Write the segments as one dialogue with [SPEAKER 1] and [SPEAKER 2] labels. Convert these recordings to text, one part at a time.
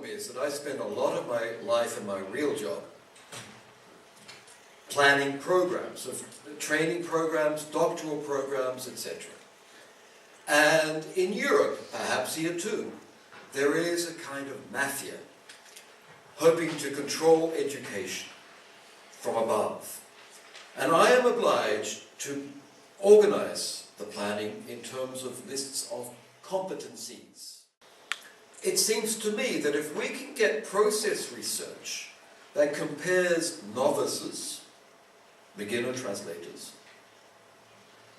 [SPEAKER 1] is that I spend a lot of my life in my real job planning programs, of training programs, doctoral programs, etc. And in Europe, perhaps here too, there is a kind of mafia hoping to control education from above. And I am obliged to organize the planning in terms of lists of competencies. It seems to me that if we can get process research that compares novices, beginner translators,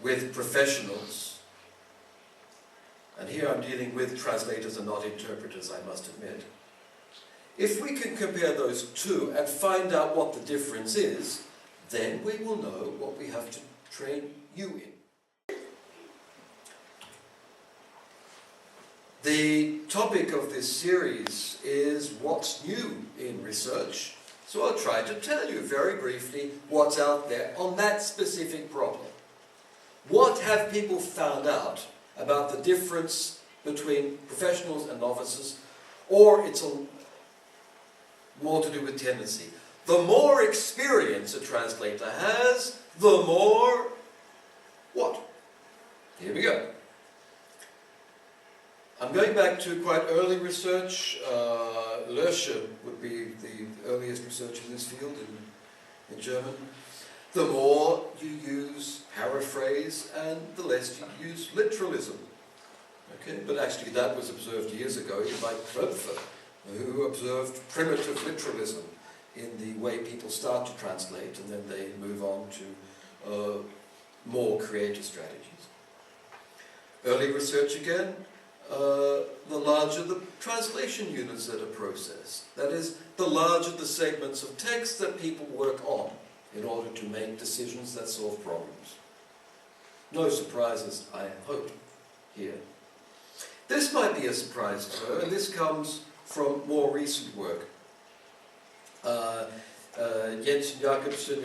[SPEAKER 1] with professionals, and here I'm dealing with translators and not interpreters, I must admit. If we can compare those two and find out what the difference is, then we will know what we have to train you in. The topic of this series is what's new in research, so I'll try to tell you very briefly what's out there on that specific problem. What have people found out about the difference between professionals and novices, or it's more to do with tendency. The more experience a translator has, the more what? Here we go. I'm going back to quite early research. Lösche would be the earliest research in this field in German. The more you use paraphrase and the less you use literalism. Okay? But actually that was observed years ago by Kröpfer, who observed primitive literalism in the way people start to translate and then they move on to more creative strategies. Early research again, the larger the translation units that are processed. That is, the larger the segments of text that people work on in order to make decisions that solve problems. No surprises, I hope, here. This might be a surprise to her, and this comes from more recent work. Jensen, Jacobsen,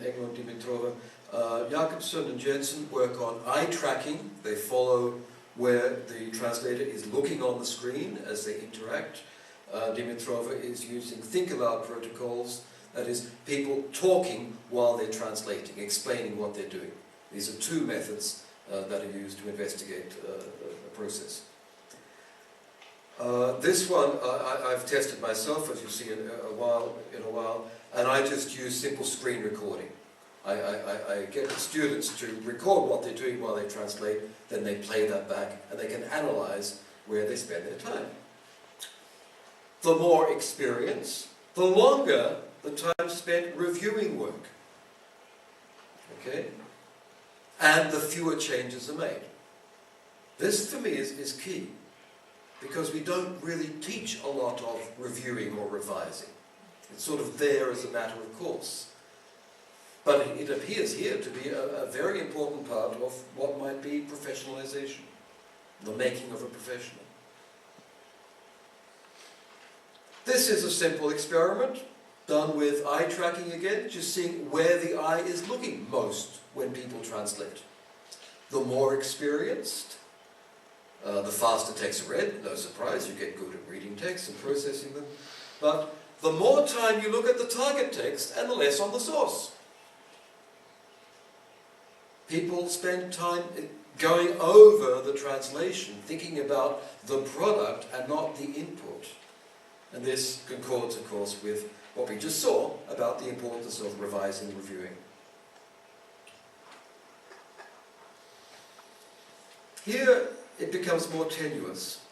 [SPEAKER 1] England, Dimitrova. Jacobsen and Jensen work on eye tracking. They follow where the translator is looking on the screen as they interact. Dimitrova is using think aloud protocols, that is, people talking while they're translating, explaining what they're doing. These are two methods that are used to investigate a process. This one I've tested myself, as you see in a while, and I just use simple screen recording. I get the students to record what they're doing while they translate, then they play that back, and they can analyze where they spend their time. The more experience, the longer the time spent reviewing work. Okay? And the fewer changes are made. This, for me, is key, because we don't really teach a lot of reviewing or revising. It's sort of there as a matter of course. But it appears here to be a very important part of what might be professionalization, the making of a professional. This is a simple experiment done with eye tracking again, just seeing where the eye is looking most when people translate. The more experienced, the faster texts are read. No surprise, you get good at reading texts and processing them. But the more time you look at the target text and the less on the source. People spend time going over the translation, thinking about the product and not the input. And this concords, of course, with what we just saw about the importance of revising, reviewing. Here it becomes more tenuous.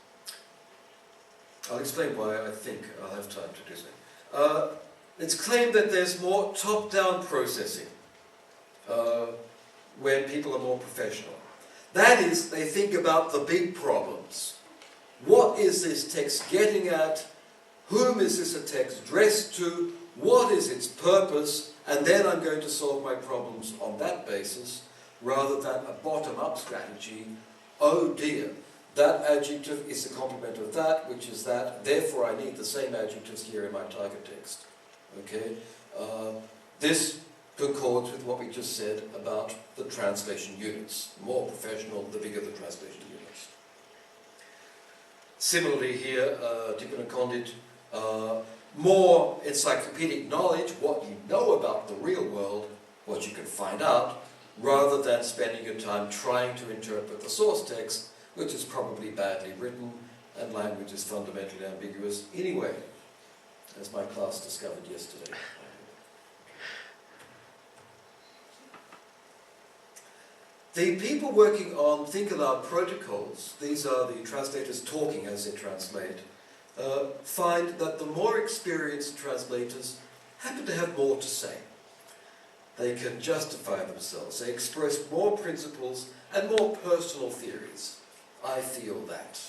[SPEAKER 1] I'll explain why I think I'll have time to do so. It's claimed that there's more top-down processing when people are more professional. That is, they think about the big problems. What is this text getting at? Whom is this a text addressed to? What is its purpose? And then I'm going to solve my problems on that basis, rather than a bottom-up strategy. Oh dear, that adjective is the complement of that, which is that, therefore I need the same adjectives here in my target text. Okay? This concords with what we just said about the translation units. The more professional, the bigger the translation units. Similarly here, Dickon and Condit, more encyclopedic knowledge, what you know about the real world, what you can find out, rather than spending your time trying to interpret the source text, which is probably badly written and language is fundamentally ambiguous anyway, as my class discovered yesterday. The people working on Think Aloud protocols, these are the translators talking as they translate, find that the more experienced translators happen to have more to say. They can justify themselves, they express more principles and more personal theories. I feel that.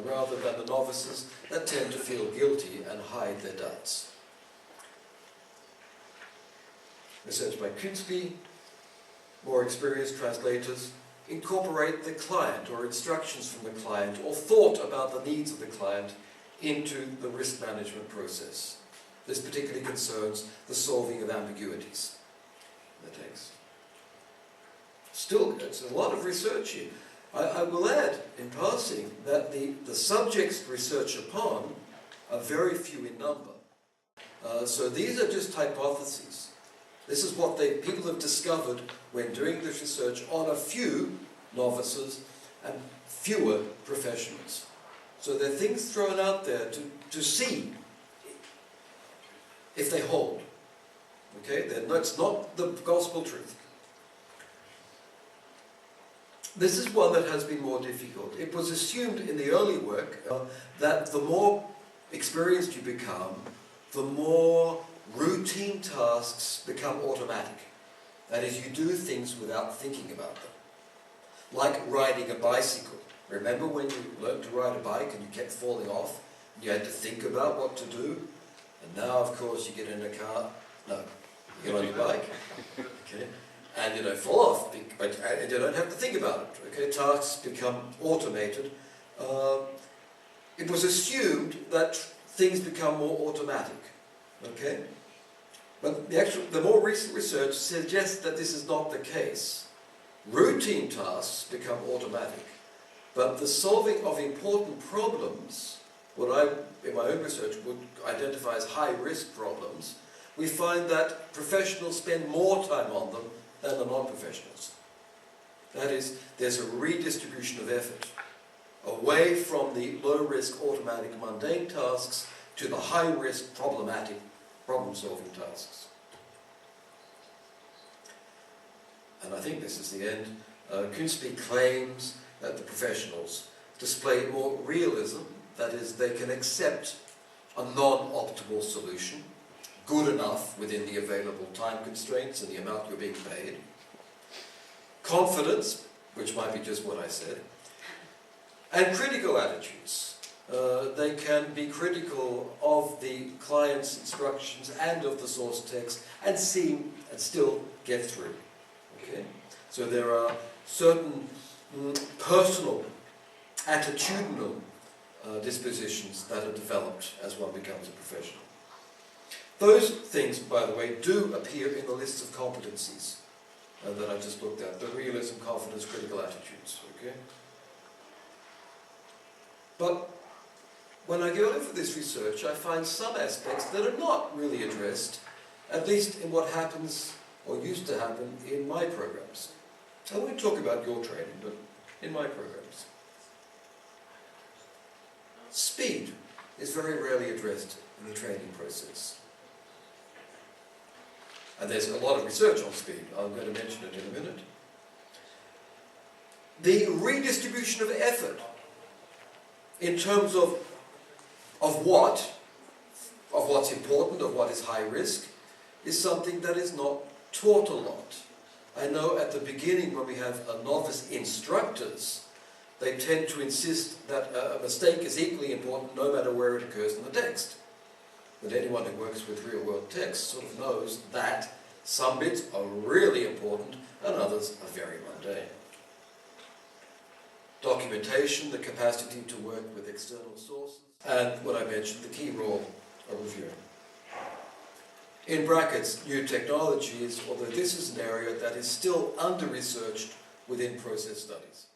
[SPEAKER 1] Rather than the novices that tend to feel guilty and hide their doubts. Research by Künspi, more experienced translators incorporate the client or instructions from the client or thought about the needs of the client into the risk management process. This particularly concerns the solving of ambiguities in the text. Still, it's a lot of research here. I will add, in passing, that the subjects researched upon are very few in number. So these are just hypotheses. This is what people have discovered when doing this research on a few novices and fewer professionals. So there are things thrown out there to see if they hold. Okay, it's not the gospel truth. This is one that has been more difficult. It was assumed in the early work that the more experienced you become, the more routine tasks become automatic. That is, you do things without thinking about them. Like riding a bicycle. Remember when you learned to ride a bike and you kept falling off? And you had to think about what to do? And now, of course, you get in a car. No, you get on your bike. Okay? And you don't fall off, but you don't have to think about it. Okay? Tasks become automated. It was assumed that things become more automatic. Okay? But the more recent research suggests that this is not the case. Routine tasks become automatic, but the solving of important problems, what I, in my own research, would identify as high-risk problems, we find that professionals spend more time on them than the non-professionals. That is, there's a redistribution of effort away from the low-risk, automatic, mundane tasks to the high-risk, problematic, problem-solving tasks. And I think this is the end. Künspi claims that the professionals display more realism, that is, they can accept a non-optimal solution, good enough within the available time constraints and the amount you're being paid. Confidence, which might be just what I said. And critical attitudes. They can be critical of the client's instructions and of the source text and still get through. Okay? So there are certain personal, attitudinal dispositions that are developed as one becomes a professional. Those things, by the way, do appear in the list of competencies that I just looked at. The realism, confidence, critical attitudes. Okay? But when I go over this research, I find some aspects that are not really addressed, at least in what happens, or used to happen, in my programs. I won't talk about your training, but in my programs. Speed is very rarely addressed in the training process. And there's a lot of research on speed. I'm going to mention it in a minute. The redistribution of effort in terms of what's important, of what is high risk, is something that is not taught a lot. I know at the beginning when we have novice instructors, they tend to insist that a mistake is equally important no matter where it occurs in the text. But anyone who works with real-world text sort of knows that some bits are really important and others are very mundane. Documentation, the capacity to work with external sources, and what I mentioned, the key role of reviewing. In brackets, new technologies, although this is an area that is still under-researched within process studies.